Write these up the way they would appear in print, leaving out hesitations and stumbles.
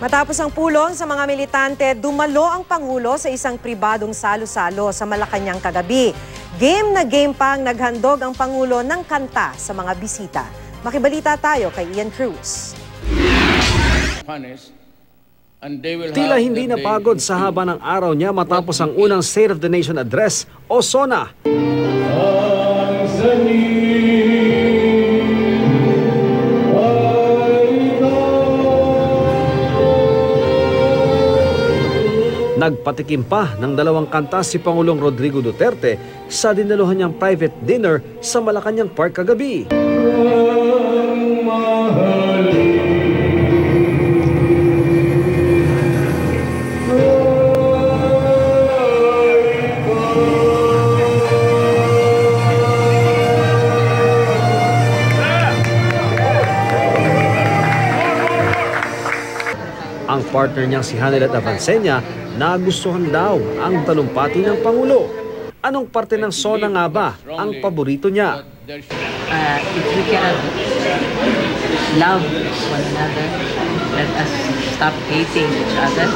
Matapos ang pulong sa mga militante, dumalo ang Pangulo sa isang pribadong salo-salo sa Malacanang kagabi. Game na game pang naghandog ang Pangulo ng kanta sa mga bisita. Makibalita tayo kay Ian Cruz. Tila hindi napagod sa haba ng araw niya matapos ang unang State of the Nation Address o SONA. Nagpatikim pa ng dalawang kanta si Pangulong Rodrigo Duterte sa dinaluhan niyang private dinner sa Malacanang Park kagabi. Ang partner niyang si Hanelet Avancenia nagustuhan daw ang talumpati ng Pangulo. Anong parte ng SONA nga ba ang paborito niya? If we cannot love one another, let us stop hating each other.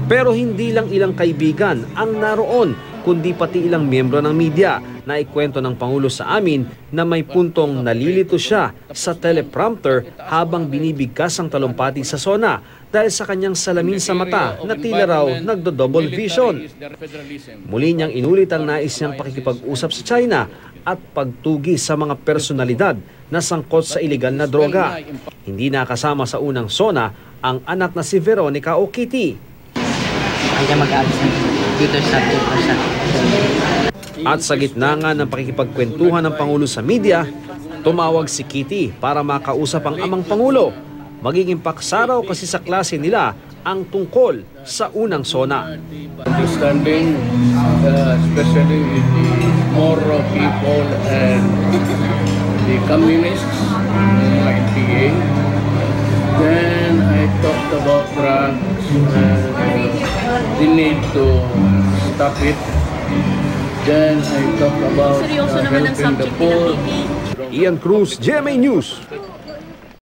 Pero hindi lang ilang kaibigan ang naroon, kundi pati ilang miyembro ng media na ikwento ng Pangulo sa amin na may puntong nalilito siya sa teleprompter habang binibigkas ang talumpati sa SONA dahil sa kanyang salamin sa mata na tila raw nagdo-double vision. Muli niyang inulit ang nais niyang pakikipag-usap sa China at pagtugi sa mga personalidad na sangkot sa ilegal na droga. Hindi nakasama sa unang SONA ang anak na si Veronica o Kitty. Kaya mag-aalis ng computer subject or subject. At sa gitna nga ng pakikipagkwentuhan ng Pangulo sa media, tumawag si Kitty para makausap ang amang Pangulo. Magiging paksaraw kasi sa klase nila ang tungkol sa unang SONA. Understanding, especially with the Moro people and the communists, mga NPA. Then I talked about drugs and the need to stop it. Then I talked about helping the poor. Ian Cruz, GMA News.